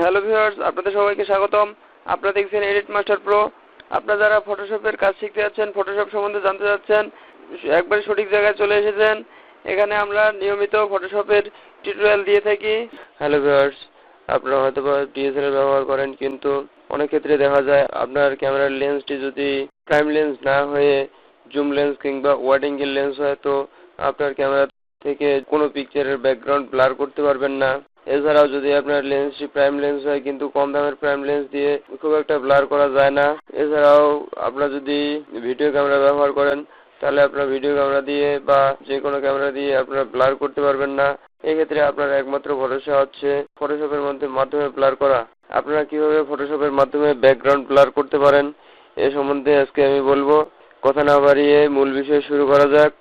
Hello viewers, আপনাদের সবাইকে স্বাগতম। আপনারা দেখছেন এডিট মাস্টার প্রো। আপনারা যারা ফটোশপের কাজ শিখতে যাচ্ছেন, ফটোশপ সম্বন্ধে জানতে যাচ্ছেন, একবারে সঠিক জায়গায় চলে এসেছেন। এখানে আমরা নিয়মিত ফটোশপের টিউটোরিয়াল দিয়ে থাকি। হ্যালো ভিউয়ার্স, আপনারা হয়তো ডিএসএলআর ব্যবহার করেন, কিন্তু অনেক ক্ষেত্রে দেখা যায় আপনার ক্যামেরার লেন্সটি যদি প্রাইম লেন্স না হয়ে জুম লেন্স কিংবা ওয়াইড অ্যাঙ্গেল লেন্স হয়, তো আপনার ক্যামেরা থেকে কোনো পিকচারের ব্যাকগ্রাউন্ড ব্লার করতে পারবেন না। এছাড়াও যদি আপনার লেন্সটি প্রাইম লেন্স হয় কিন্তু কম দামের প্রাইম লেন্স দিয়ে খুব একটা ব্লার করা যায় না। এছাড়াও আপনারা যদি ভিডিও ক্যামেরা ব্যবহার করেন, তাহলে আপনার ভিডিও ক্যামেরা দিয়ে বা যে কোনো ক্যামেরা দিয়ে আপনারা ব্লার করতে পারবেন না। এক্ষেত্রে আপনার একমাত্র ভরসা হচ্ছে ফটোশপের মাধ্যমে ব্লার করা। আপনারা কিভাবে ফটোশপের মাধ্যমে ব্যাকগ্রাউন্ড ব্লার করতে পারেন এ সম্বন্ধে আজকে আমি বলবো। কথা না বাড়িয়ে মূল বিষয় শুরু করা যাক।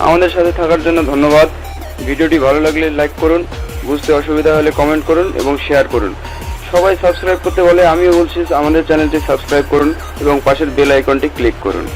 আমাদের সাথে থাকার জন্য ধন্যবাদ। ভিডিওটি ভালো লাগলে লাইক করুন, বুঝতে অসুবিধা হলে কমেন্ট করুন এবং শেয়ার করুন। সবাই সাবস্ক্রাইব করতে বলে আমিও বলছি, আমাদের চ্যানেলটি সাবস্ক্রাইব করুন এবং পাশের বেল আইকনটি ক্লিক করুন।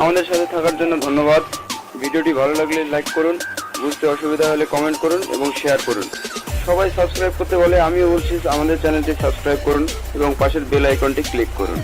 আমাদের সাথে থাকার জন্য ধন্যবাদ। ভিডিওটি ভালো লাগলে লাইক করুন, বুঝতে অসুবিধা হলে কমেন্ট করুন এবং শেয়ার করুন। সবাই সাবস্ক্রাইব করতে বলে আমিও বলছি, আমাদের চ্যানেলটি সাবস্ক্রাইব করুন এবং পাশের বেল আইকনটি ক্লিক করুন।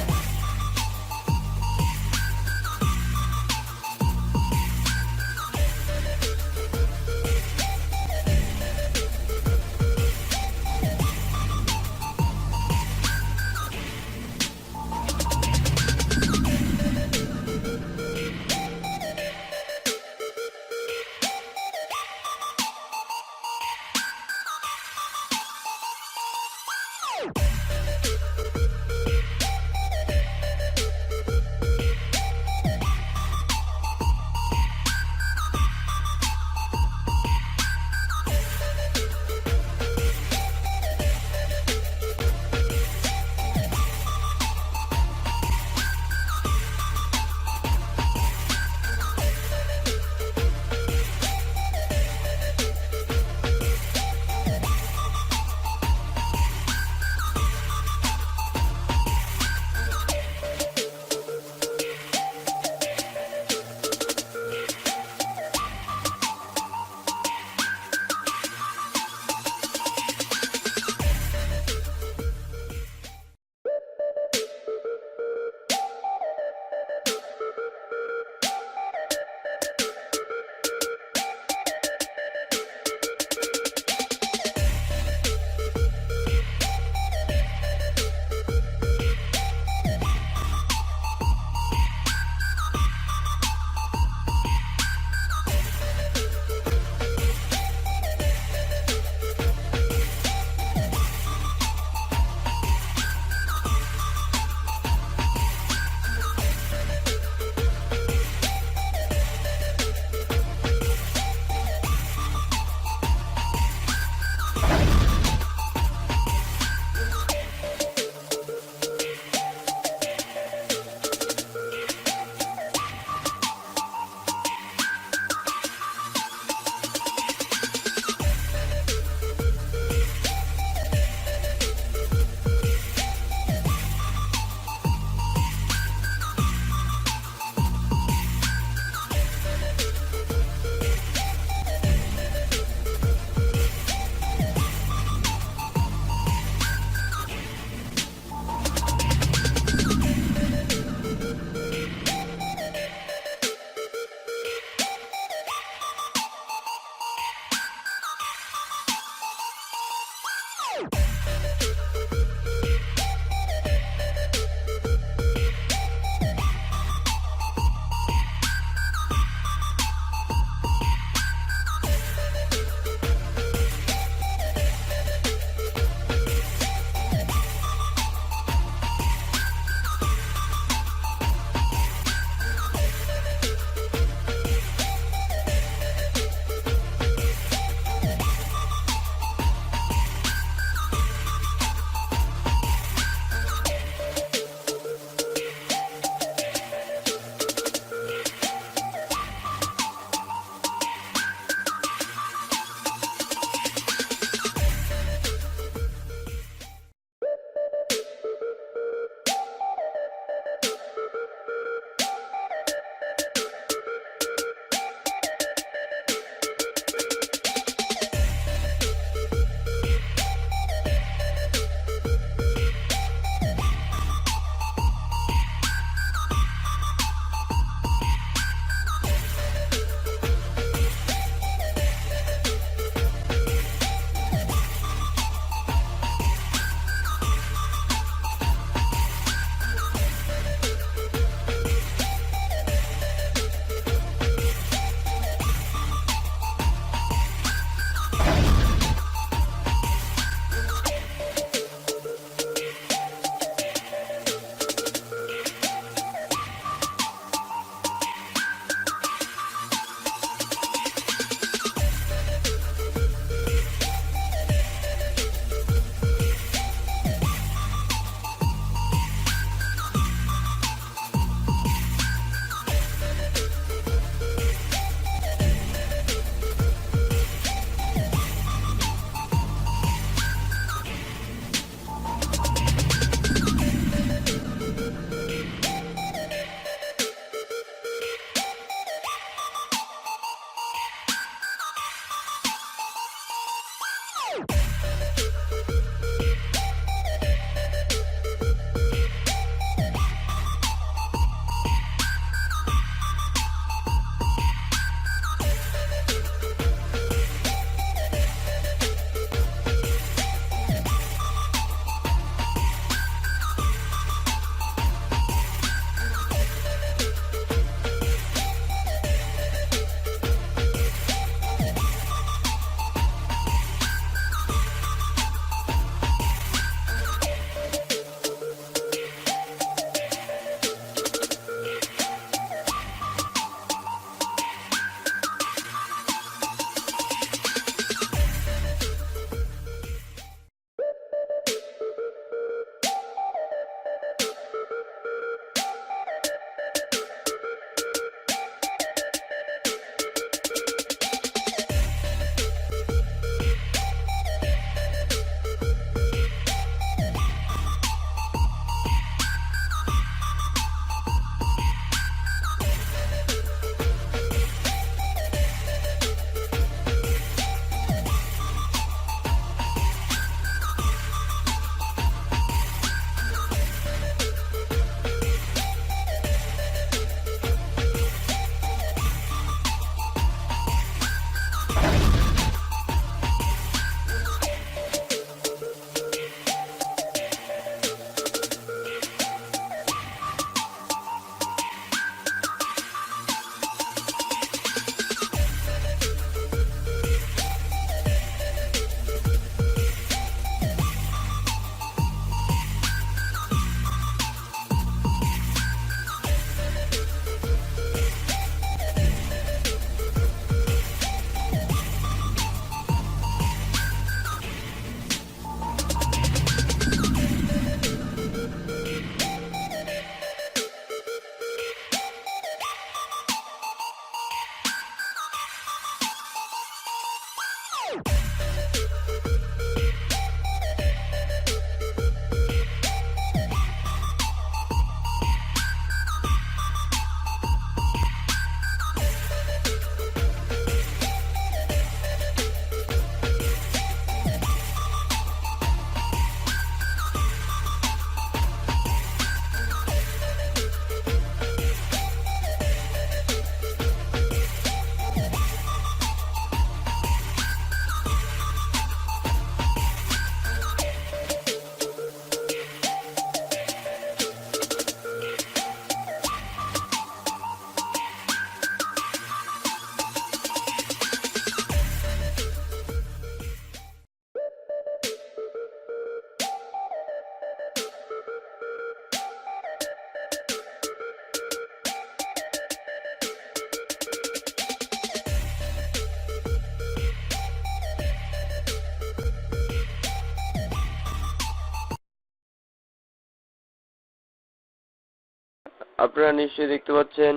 আপনারা নিশ্চয়ই দেখতে পাচ্ছেন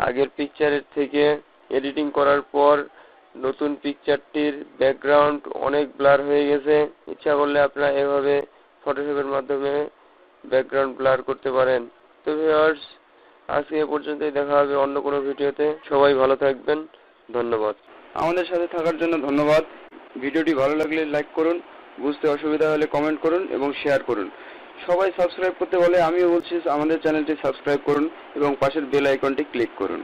আগের পিকচারের থেকে এডিটিং করার পর নতুন পিকচারটির ব্যাকগ্রাউন্ড অনেক ব্লার হয়ে গেছে। ইচ্ছা করলে আপনারা এভাবে ফটোশপের মাধ্যমে ব্যাকগ্রাউন্ড ব্লার করতে পারেন। তো ভিউয়ার্স, আজকে এ পর্যন্তই, দেখা হবে অন্য কোনো ভিডিওতে। সবাই ভালো থাকবেন, ধন্যবাদ। আমাদের সাথে থাকার জন্য ধন্যবাদ। ভিডিওটি ভালো লাগলে লাইক করুন, বুঝতে অসুবিধা হলে কমেন্ট করুন এবং শেয়ার করুন। সবাই সাবস্ক্রাইব করতে বলে, আমিও বলছি আমাদের চ্যানেলটি সাবস্ক্রাইব করুন এবং পাশের বেল আইকনটি ক্লিক করুন।